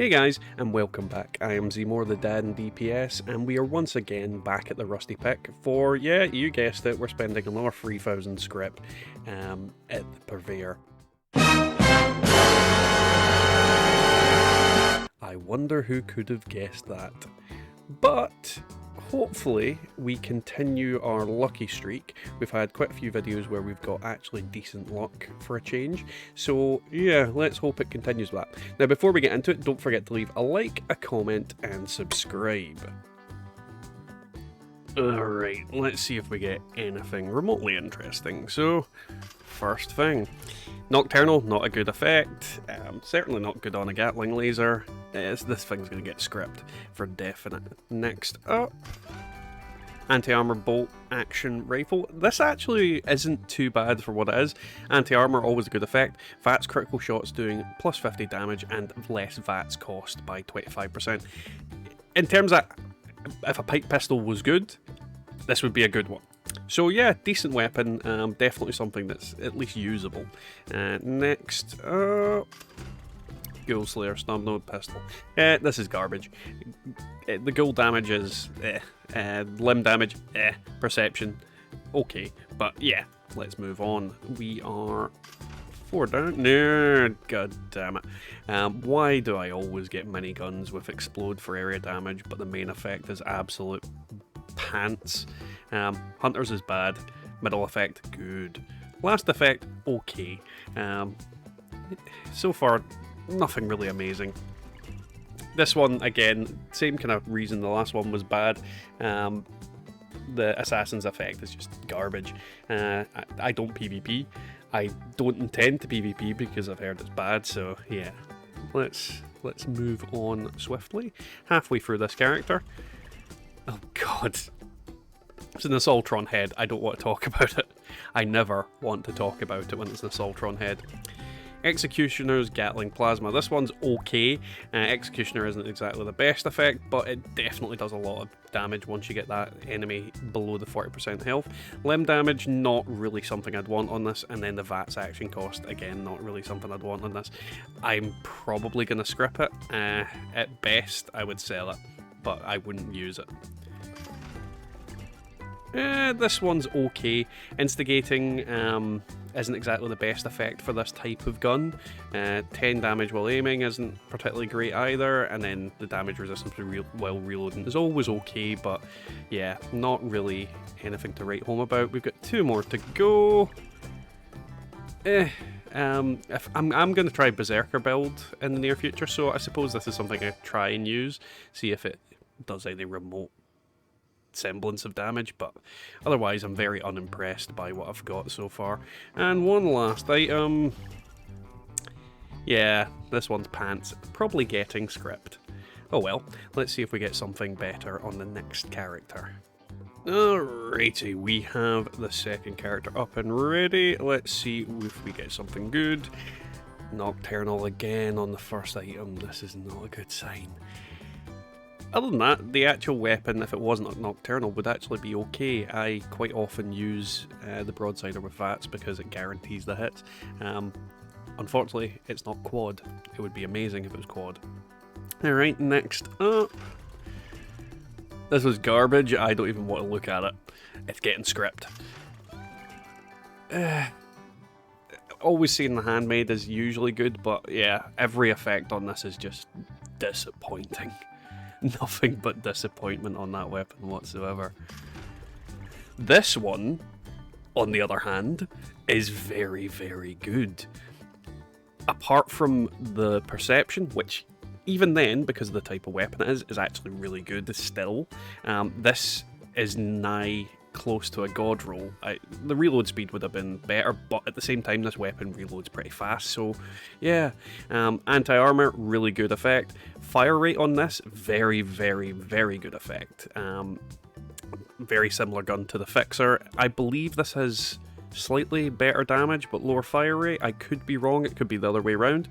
Hey guys, and welcome back. I am Zmore, the dad in DPS, and we are once again back at the Rusty Pick for, yeah, you guessed it, we're spending another 3,000 scrip at the Purveyor. I wonder who could have guessed that. But hopefully we continue our lucky streak. We've had quite a few videos where we've got actually decent luck for a change. So yeah, let's hope it continues with that. Now before we get into it, don't forget to leave a like, a comment and subscribe. Alright, let's see if we get anything remotely interesting. So, first thing. Nocturnal, not a good effect. Certainly not good on a Gatling laser. This thing's going to get script for definite. Next up, anti-armor bolt action rifle. This actually isn't too bad for what it is. Anti-armor, always a good effect. VATS critical shots doing plus 50 damage and less VATS cost by 25%. In terms of if a pipe pistol was good, this would be a good one. So yeah, decent weapon, definitely something that's at least usable. Next up, Ghoul Slayer Snub Node Pistol. This is garbage. The ghoul damage is limb damage, perception, okay. But yeah, let's move on. We are 4 down. No, god damn it. Why do I always get miniguns with explode for area damage, but the main effect is absolute pants? Hunters is bad. Middle effect, good. Last effect, okay. So far, nothing really amazing. This one, again, same kind of reason the last one was bad. The Assassin's effect is just garbage. I don't PvP. I don't intend to PvP because I've heard it's bad, so yeah. Let's move on swiftly. Halfway through this character. Oh god. It's an Assaultron head. I don't want to talk about it. I never want to talk about it when it's an Assaultron head. Executioner's Gatling Plasma. This one's okay. Executioner isn't exactly the best effect, but it definitely does a lot of damage once you get that enemy below the 40% health. Limb damage, not really something I'd want on this, and then the VATS action cost, again, not really something I'd want on this. I'm probably going to scrip it. At best, I would sell it, but I wouldn't use it. This one's okay. Instigating isn't exactly the best effect for this type of gun. 10 damage while aiming isn't particularly great either, and then the damage resistance while reloading is always okay, but yeah, not really anything to write home about. We've got 2 more to go. If I'm going to try Berserker build in the near future, so I suppose this is something I try and use, see if it does any remote semblance of damage, but otherwise I'm very unimpressed by what I've got so far. And one last item. Yeah, this one's pants. Probably getting script. Oh well, let's see if we get something better on the next character. Alrighty, we have the second character up and ready. Let's see if we get something good. Nocturnal again on the first item. This is not a good sign. Other than that, the actual weapon, if it wasn't Nocturnal, would actually be okay. I quite often use the Broadsider with VATS because it guarantees the hits. Unfortunately, it's not quad. It would be amazing if it was quad. Alright, next up. This was garbage. I don't even want to look at it. It's getting script. Always seeing the handmade is usually good, but yeah, every effect on this is just disappointing. Nothing but disappointment on that weapon whatsoever. This one, on the other hand, is very, very good. Apart from the perception, which even then, because of the type of weapon it is actually really good still. This is nigh close to a god roll. The reload speed would have been better, but at the same time this weapon reloads pretty fast, so yeah. Anti-armor, really good effect. Fire rate on this, very, very, very good effect. Very similar gun to the Fixer. I believe this has slightly better damage but lower fire rate. I could be wrong, it could be the other way around.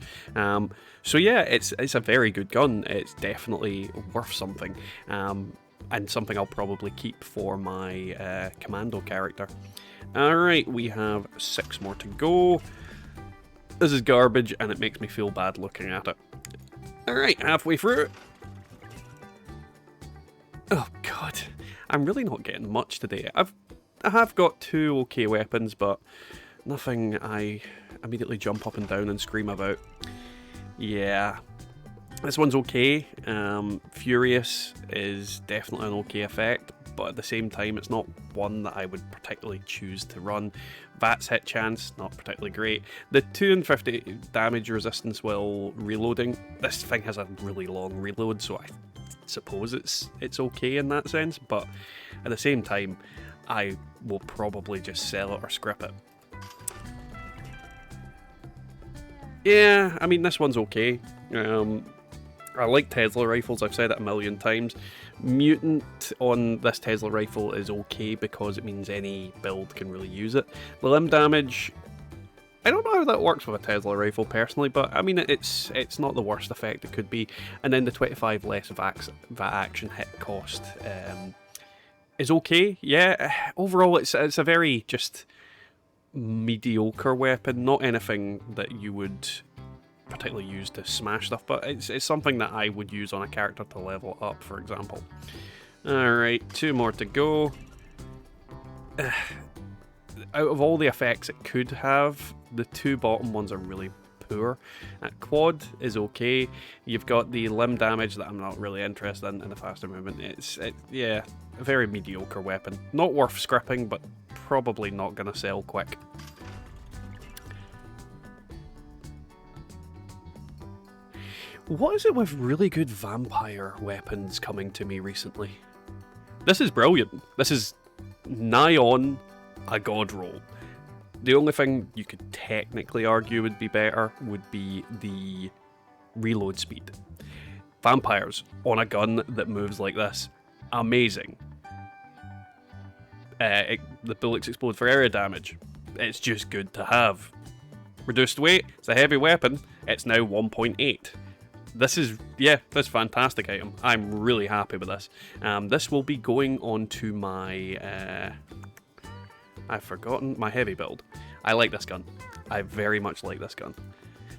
So yeah, it's a very good gun. It's definitely worth something. And something I'll probably keep for my commando character. Alright, we have 6 more to go. This is garbage and it makes me feel bad looking at it. Alright, halfway through. Oh god, I'm really not getting much today. I have got 2 okay weapons, but nothing I immediately jump up and down and scream about. Yeah, this one's okay. Furious is definitely an okay effect, but at the same time it's not one that I would particularly choose to run. VAT's hit chance, not particularly great. The 250 damage resistance while reloading, this thing has a really long reload, so I suppose it's okay in that sense, but at the same time I will probably just sell it or scrip it. Yeah, I mean, this one's okay. I like Tesla rifles, I've said it a million times. Mutant on this Tesla rifle is okay because it means any build can really use it. The limb damage, I don't know how that works with a Tesla rifle personally, but I mean, it's not the worst effect it could be. And then the 25 less VAT action hit cost is okay. Yeah, overall it's a very just mediocre weapon, not anything that you would particularly use to smash stuff, but it's something that I would use on a character to level up, for example. Alright, 2 more to go. Out of all the effects it could have, the 2 bottom ones are really poor. Quad is okay. You've got the limb damage that I'm not really interested in, and the faster movement. Yeah, a very mediocre weapon. Not worth scripping, but probably not gonna sell quick. What is it with really good vampire weapons coming to me recently? This is brilliant. This is nigh on a god roll. The only thing you could technically argue would be better would be the reload speed. Vampires on a gun that moves like this, amazing. The bullets explode for area damage. It's just good to have. Reduced weight, it's a heavy weapon, it's now 1.8. This is, yeah, that's a fantastic item. I'm really happy with this. This will be going on to my, I've forgotten, my heavy build. I like this gun. I very much like this gun.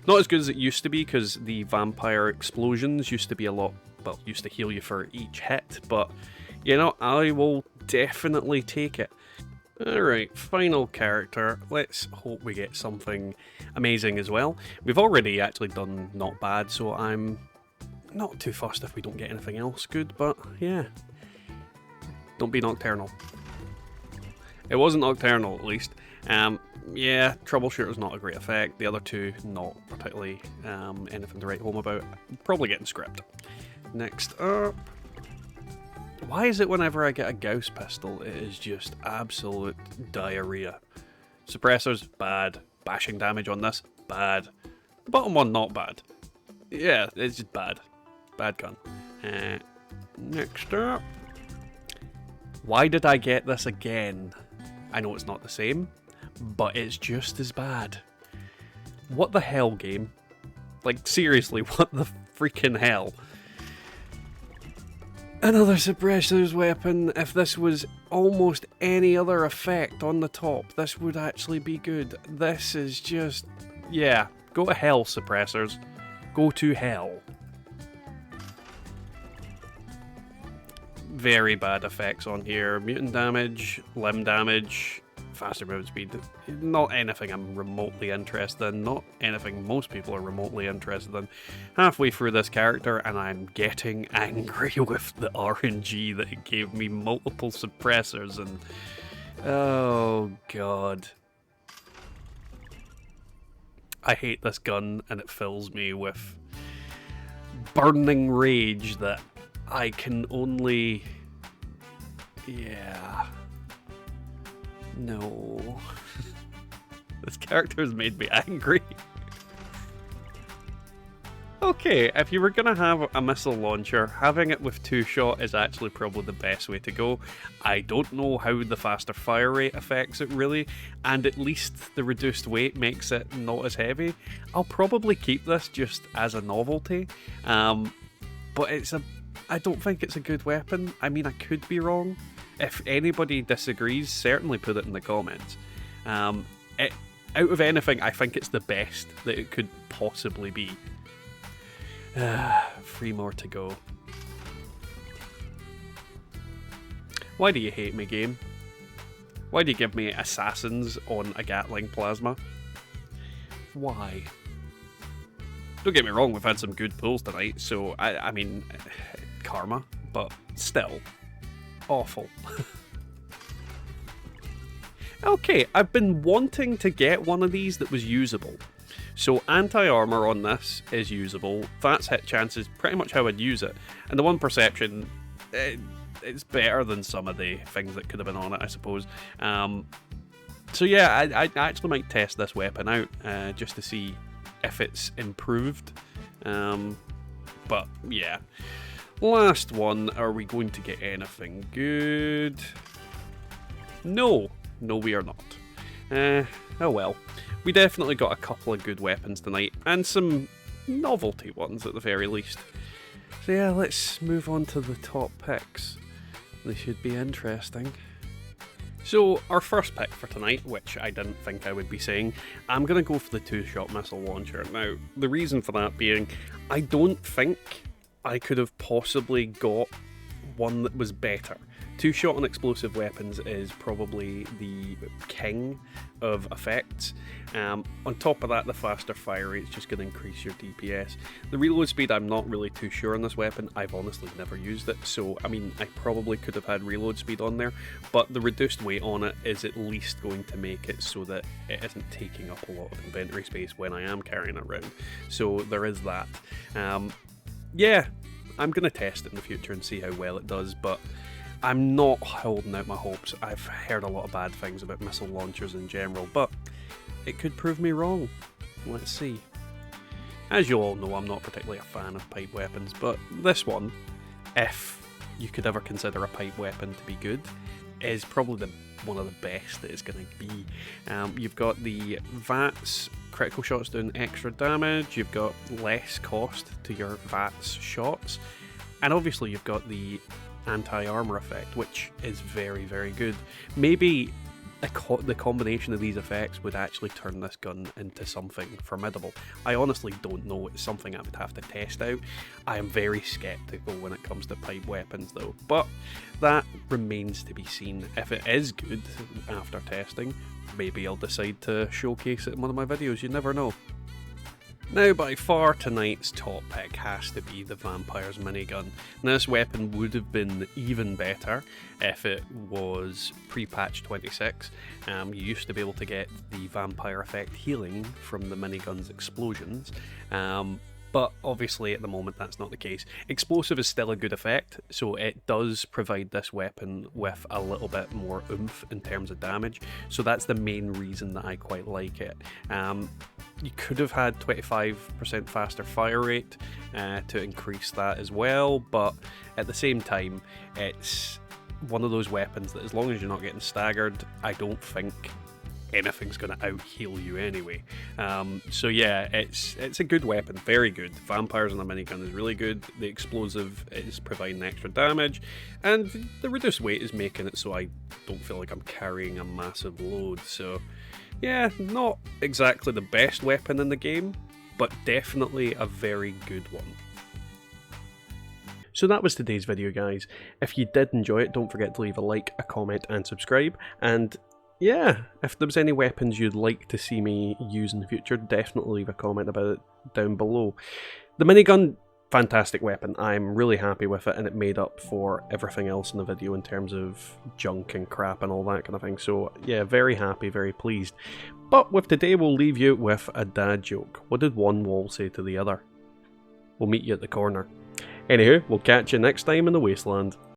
Not as good as it used to be, because the vampire explosions used to be a lot, well, used to heal you for each hit, but, you know, I will definitely take it. Alright, final character. Let's hope we get something amazing as well. We've already actually done not bad, so I'm not too fussed if we don't get anything else good, but yeah. Don't be nocturnal. It wasn't nocturnal, at least. Yeah, troubleshooter's not a great effect. The other 2, not particularly anything to write home about. Probably getting script. Next up. Why is it whenever I get a Gauss pistol, it is just absolute diarrhea? Suppressors, bad. Bashing damage on this, bad. The bottom one, not bad. Yeah, it's just bad. Bad gun. Next up. Why did I get this again? I know it's not the same, but it's just as bad. What the hell, game? Like, seriously, what the freaking hell? Another suppressor's weapon. If this was almost any other effect on the top, this would actually be good. This is just... yeah, go to hell, suppressors. Go to hell. Very bad effects on here. Mutant damage, limb damage, faster movement speed. Not anything I'm remotely interested in. Not anything most people are remotely interested in. Halfway through this character and I'm getting angry with the RNG that it gave me multiple suppressors and... oh god. I hate this gun and it fills me with burning rage that I can only... yeah... no. This character has made me angry. Okay, if you were going to have a missile launcher, having it with 2-shot is actually probably the best way to go. I don't know how the faster fire rate affects it really, and at least the reduced weight makes it not as heavy. I'll probably keep this just as a novelty, but I don't think it's a good weapon. I mean, I could be wrong. If anybody disagrees, certainly put it in the comments. Out of anything, I think it's the best that it could possibly be. Three more to go. Why do you hate me, game? Why do you give me assassins on a Gatling plasma? Why? Don't get me wrong, we've had some good pulls tonight, so I mean, karma, but still, awful. Okay, I've been wanting to get one of these that was usable. So anti-armor on this is usable. That's hit chance is pretty much how I'd use it. And the one perception, it's better than some of the things that could have been on it, I suppose. So yeah, I actually might test this weapon out just to see if it's improved. But yeah. Last one, are we going to get anything good? No. No, we are not. Oh well. We definitely got a couple of good weapons tonight, and some novelty ones at the very least. So yeah, let's move on to the top picks. They should be interesting. So, our first pick for tonight, which I didn't think I would be saying, I'm going to go for the two-shot missile launcher. Now, the reason for that being, I don't think I could have possibly got one that was better. Two-shot and explosive weapons is probably the king of effects. On top of that, the faster fire rate is just going to increase your DPS. The reload speed, I'm not really too sure on this weapon. I've honestly never used it, so I mean, I probably could have had reload speed on there, but the reduced weight on it is at least going to make it so that it isn't taking up a lot of inventory space when I am carrying it around. So there is that. Yeah, I'm going to test it in the future and see how well it does, but I'm not holding out my hopes. I've heard a lot of bad things about missile launchers in general, but it could prove me wrong. Let's see. As you all know, I'm not particularly a fan of pipe weapons, but this one, if you could ever consider a pipe weapon to be good, is probably one of the best that it's going to be. You've got the VATS, critical shots doing extra damage, you've got less cost to your VATS shots, and obviously you've got the anti-armor effect, which is very, very good. Maybe the combination of these effects would actually turn this gun into something formidable. I honestly don't know. It's something I would have to test out. I am very skeptical when it comes to pipe weapons though, but that remains to be seen. If it is good after testing, maybe I'll decide to showcase it in one of my videos. You never know. Now, by far, tonight's top pick has to be the Vampire's minigun. Now, this weapon would have been even better if it was pre-patch 26. You used to be able to get the Vampire effect healing from the minigun's explosions, but obviously at the moment that's not the case. Explosive is still a good effect, so it does provide this weapon with a little bit more oomph in terms of damage, so that's the main reason that I quite like it. You could have had 25% faster fire rate to increase that as well, but at the same time, it's one of those weapons that as long as you're not getting staggered, I don't think anything's going to out-heal you anyway. So yeah, it's a good weapon, very good. Vampires on a minigun is really good, the explosive is providing extra damage, and the reduced weight is making it so I don't feel like I'm carrying a massive load, so yeah, not exactly the best weapon in the game, but definitely a very good one. So that was today's video, guys. If you did enjoy it, don't forget to leave a like, a comment, and subscribe. And yeah, if there was any weapons you'd like to see me use in the future, definitely leave a comment about it down below. The minigun, fantastic weapon. I'm really happy with it, and it made up for everything else in the video in terms of junk and crap and all that kind of thing. So yeah, very happy, very pleased. But with today, we'll leave you with a dad joke. What did one wall say to the other? We'll meet you at the corner. Anywho, we'll catch you next time in the wasteland.